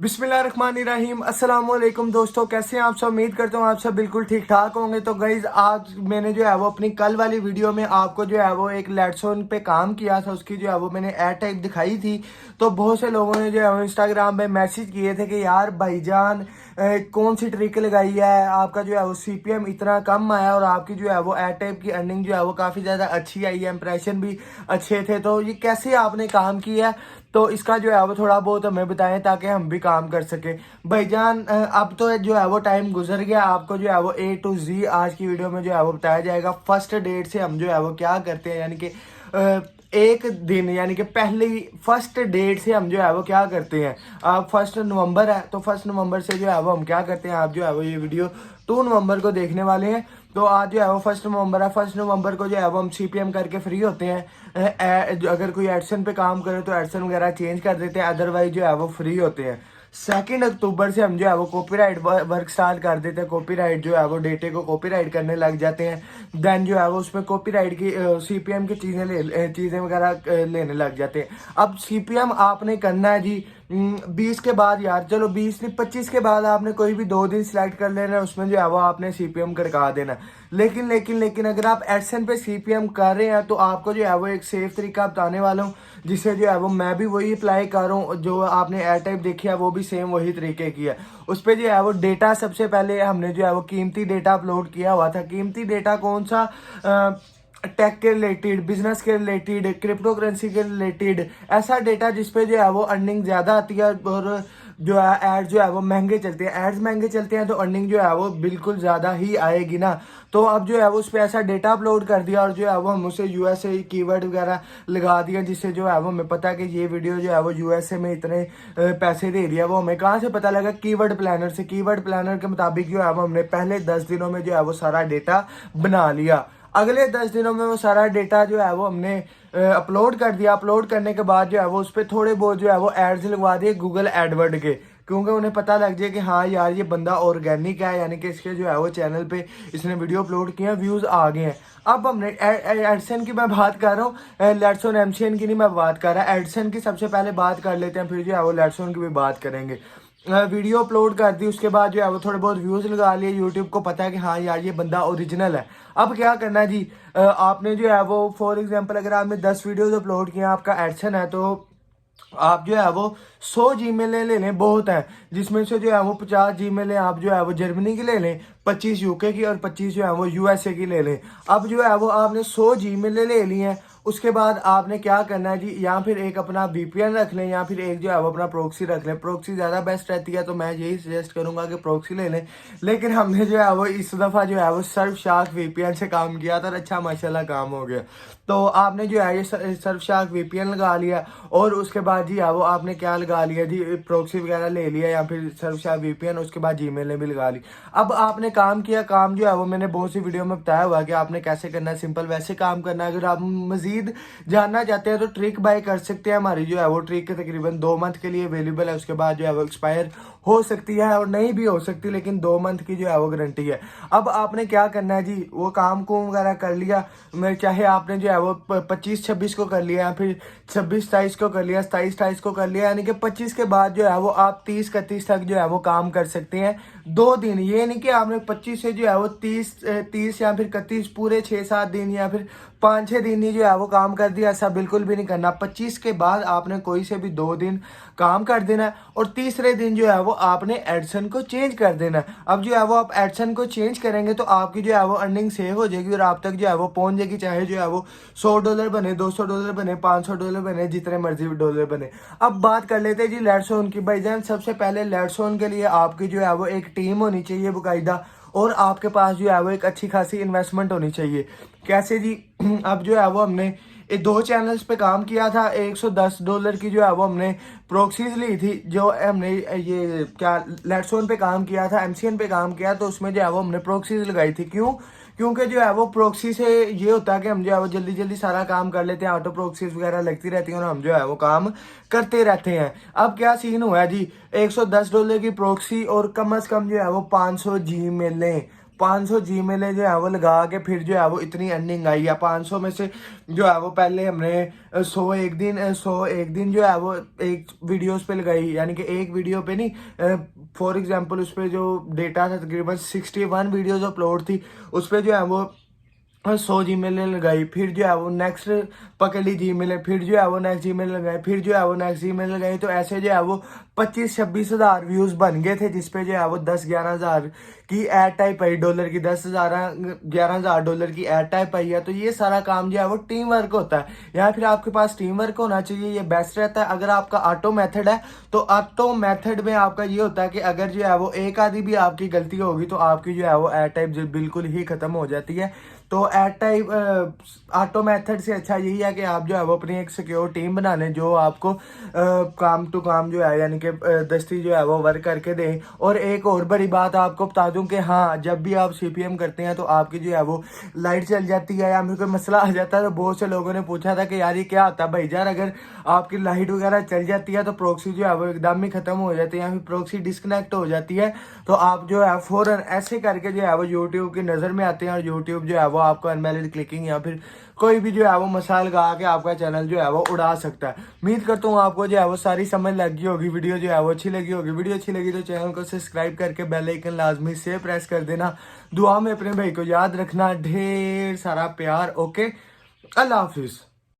बिस्मिल्लाहिर्रहमानिर्रहीम अस्सलाम वालेकुम दोस्तों, कैसे हैं आप सब। उम्मीद करता हूँ आप सब बिल्कुल ठीक ठाक होंगे। तो गाइज आज मैंने जो है वो अपनी कल वाली वीडियो में आपको जो है वो एक लेटसोन पे काम किया था, उसकी जो है वो मैंने एड टाइप दिखाई थी। तो बहुत से लोगों ने जो है वो इंस्टाग्राम पे मैसेज किए थे कि यार भाईजान कौन सी ट्रिक लगाई है, आपका जो है वो सीपीएम इतना कम आया और आपकी जो है वो एड टाइप की अर्निंग जो है वो काफ़ी ज़्यादा अच्छी आई है, इंप्रेशन भी अच्छे थे। तो ये कैसे आपने काम किया है, तो इसका जो है वो थोड़ा बहुत हमें बताएं ताकि हम भी काम कर सके। भाईजान अब तो जो है वो टाइम गुजर गया, आपको जो है वो ए टू जी आज की वीडियो में जो है वो बताया जाएगा। फर्स्ट डेट से हम जो है वो क्या करते हैं, यानी कि एक दिन यानी कि पहली फर्स्ट डेट से हम जो है वो क्या करते हैं। अब 1 नवंबर है, तो 1 नवंबर से जो है वो हम क्या करते हैं, आप जो है वो ये वीडियो 2 नवंबर को देखने वाले हैं। तो आज जो है वो 1 नवंबर है, 1 नवंबर को जो है वो हम सीपीएम करके फ्री होते हैं। अगर कोई एडसन पे काम करे तो एडसन वगैरह चेंज कर देते हैं, अदरवाइज जो है वो फ्री होते हैं। 2 अक्टूबर से हम जो है वो कॉपीराइट वर्क स्टार्ट कर देते हैं। कॉपीराइट जो है वो डेटे को कॉपीराइट करने लग जाते हैं। देन जो है वो उसमें कॉपीराइट की सीपीएम की चीज़ें वगैरह लेने लग जाते हैं। अब सीपीएम आपने करना है जी 20 के बाद, यार चलो 20 नहीं 25 के बाद आपने कोई भी 2 दिन सिलेक्ट कर लेना है, उसमें जो है वो आपने सीपीएम करका देना। लेकिन अगर आप एडसन पे सीपीएम कर रहे हैं तो आपको जो है वो एक सेफ तरीका बताने वाला हूँ, जिससे जो है वो मैं भी वही अप्लाई कर रहा हूँ। जो आपने एयर टाइप देखी है वो भी सेम वही तरीके की है। उस पर जो है वो डेटा सबसे पहले हमने जो है वो कीमती डेटा अपलोड किया हुआ था। कीमती डेटा कौन सा, टेक के रिलेटेड, बिजनेस के रिलेटेड, क्रिप्टो करेंसी के रिलेटेड, ऐसा डेटा जिसपे जो है वो अर्निंग ज़्यादा आती है और जो है एड जो है वो महंगे चलते हैं। एड्स महंगे चलते हैं तो अर्निंग जो है वो बिल्कुल ज़्यादा ही आएगी ना। तो अब जो है वो उस पर ऐसा डेटा अपलोड कर दिया और जो है वो हम उसे यूएसए कीवर्ड वगैरह लगा दिया, जिससे जो है वो हमें पता है कि ये वीडियो जो है वो यूएसए में इतने पैसे दे रही है। वो हमें कहाँ से पता लगा, कीवर्ड प्लानर से। कीवर्ड प्लानर के मुताबिक जो है वो हमने पहले 10 दिनों में जो है वो सारा डेटा बना लिया। अगले 10 दिनों में वो सारा डेटा जो है वो हमने अपलोड कर दिया। अपलोड करने के बाद जो है वो उस पर थोड़े बहुत जो है वो एड्स लगवा दिए गूगल एडवर्ड के, क्योंकि उन्हें पता लग जाए कि हाँ यार ये बंदा ऑर्गेनिक है, यानी कि इसके जो है वो चैनल पे इसने वीडियो अपलोड किया, व्यूज आ गए हैं। अब हमने एडसन की मैं बात कर रहा हूँ, लेट्सोन एमसीएन की नहीं मैं बात कर रहा। एडसन की सबसे पहले बात कर लेते हैं, फिर जो है वो लेट्सोन की भी बात करेंगे। वीडियो अपलोड कर दी, उसके बाद जो है वो थोड़े बहुत व्यूज लगा लिए, यूट्यूब को पता है कि हाँ यार ये बंदा ओरिजिनल है। अब क्या करना है जी, आपने जो है वो फॉर एग्जांपल अगर आपने 10 वीडियोज अपलोड किए, आपका एडसन है, तो आप जो है वो 100 जीमेलें ले लें, बहुत है। जिसमें से जो है वो 50 जीमेलें आप जो है वो जर्मनी की ले लें, 25 यूके की और 25 जो है वो यूएसए की ले लें। अब जो है वो आपने 100 जीमेलें ले ली हैं। उसके बाद आपने क्या करना है जी, या फिर एक अपना वीपीएन रख लें या फिर एक जो है वो अपना प्रोक्सी रख लें। प्रोक्सी ज़्यादा बेस्ट रहती है, तो मैं यही सजेस्ट करूंगा कि प्रोक्सी ले लें। लेकिन हमने जो है वो इस दफ़ा जो है वो सर्फशार्क वीपीएन से काम किया था और अच्छा माशाल्लाह काम हो गया। तो आपने जो है ये सर्फशार्क वीपीएन लगा लिया और उसके बाद जी है वो आपने क्या लगा लिया जी, प्रोक्सी वगैरह ले लिया या फिर सर्फशार्क वीपीएन, उसके बाद जीमेल भी लगा ली। अब आपने काम किया, काम जो है वो मैंने बहुत सी वीडियो में बताया हुआ है कि आपने कैसे करना है, सिंपल वैसे काम करना है। अगर आप मजीद जानना चाहते हैं तो ट्रिक बाय कर सकते हैं। हमारी जो है वो ट्रिक तकरीबन 2 मंथ के लिए अवेलेबल है, उसके बाद जो है वो एक्सपायर हो सकती है और नहीं भी हो सकती, लेकिन 2 मंथ की जो है वो गारंटी है। अब आपने क्या करना है जी, वो काम को वगैरह कर लिया, मैं चाहे आपने जो है वो 25-26 को कर लिया या फिर 26-27 को कर लिया, 27-28 को कर लिया, यानी कि 25 के बाद जो है वो आप 30-31 तक जो है वो काम कर सकते हैं। 2 दिन, ये नहीं कि आपने 25 से जो है वो 30 या फिर 31 पूरे 6-7 दिन या फिर 5-6 दिन ही जो है वो काम कर दिया, ऐसा बिल्कुल भी नहीं करना। 25 के बाद आपने कोई से भी 2 दिन काम कर देना है और तीसरे दिन जो है वो आपने एडसन को चेंज कर देना है। अब जो है वो आप एडसन को चेंज करेंगे तो आपकी जो है वो अर्निंग सेव हो जाएगी और आप तक जो है वो पहुंच जाएगी, चाहे जो है वो $100 बने, $200 बने, $500 बने, जितने मर्जी डॉलर बने। अब बात कर लेते हैं जी लेट्सोन की। भाईजान सबसे पहले लेट्सोन के लिए आपकी जो है वो एक टीम होनी चाहिए बाकायदा, और आपके पास जो है वो एक अच्छी खासी इन्वेस्टमेंट होनी चाहिए। कैसे जी, अब जो है वो हमने ये 2 चैनल्स पे काम किया था। $110 की जो है वो हमने प्रोक्सीज ली थी। जो हमने ये क्या लेट्सोन पे काम किया था, एमसीएन पे काम किया, तो उसमें जो है वो हमने प्रोक्सीज लगाई थी। क्यों? क्योंकि जो है वो प्रोक्सी से ये होता है कि हम जो है वो जल्दी जल्दी सारा काम कर लेते हैं, ऑटो प्रोक्सीज वगैरह लगती रहती हैं और हम जो है वो काम करते रहते हैं। अब क्या सीन हुआ है जी, $110 की प्रोक्सी और कम से कम जो है वो 500 जी मेलें, 500 जीमेल जो है वो लगा के फिर जो है वो इतनी अर्निंग आई है। 500 में से जो है वो पहले हमने 100 एक दिन जो है वो एक वीडियोस पे लगाई, यानी कि एक वीडियो पे नहीं, फॉर एग्जांपल उस पे जो डेटा था तकरीबन 61 वीडियोस अपलोड थी, उस पे जो है वो 100 जीमेल लगाई, फिर जो है वो नेक्स्ट पकड़ ली जीमेल, फिर जो है वो नेक्स्ट जीमेल लगाई, फिर जो है वो नेक्स्ट जीमेल लगाई, तो ऐसे जो है वो 25-26 हज़ार व्यूज बन गए थे, जिसपे जो है वो 10-11 हज़ार की एड टाइप आई डॉलर की, 10,000-11 हज़ार डॉलर की एड टाइप आई है। तो ये सारा काम जो है वो टीम वर्क होता है, या फिर आपके पास टीम वर्क होना चाहिए, ये बेस्ट रहता है। अगर आपका ऑटो मेथड है तो ऑटो मेथड में आपका ये होता है कि अगर जो है वो एक आधी भी आपकी गलती होगी तो आपकी जो है वो एड टाइप बिल्कुल ही खत्म हो जाती है। तो एड टाइप ऑटो मेथड से अच्छा यही है कि आप जो है वो अपनी एक सिक्योर टीम बना लें जो आपको काम टू काम जो है यानी कि दस्ती जो है वो वर्क करके दे। और एक और बड़ी बात आपको बता दूं कि हाँ, जब भी आप सीपीएम करते हैं तो आपकी जो है वो लाइट चल जाती है या फिर कोई मसला आ जाता है, तो बहुत से लोगों ने पूछा था कि यार ये क्या होता है भाई जान, अगर आपकी लाइट वगैरह चल जाती है तो प्रॉक्सी जो है वो एकदम ही खत्म हो जाती है या फिर प्रॉक्सी डिस्कनेक्ट हो जाती है, तो आप जो है फौरन ऐसे करके जो है वो यूट्यूब की नज़र में आते हैं और यूट्यूब जो है वो आपको अनवैलिड क्लिकिंग या फिर कोई भी जो है वो मसाल लगा के आपका चैनल जो है वो उड़ा सकता है। उम्मीद करता हूँ आपको जो है वो सारी समझ लग गई होगी, वीडियो जो है वो अच्छी लगी होगी। वीडियो अच्छी लगी तो चैनल को सब्सक्राइब करके बेल आइकन लाजमी से प्रेस कर देना। दुआ में अपने भाई को याद रखना, ढेर सारा प्यार। ओके, अल्लाह हाफिज।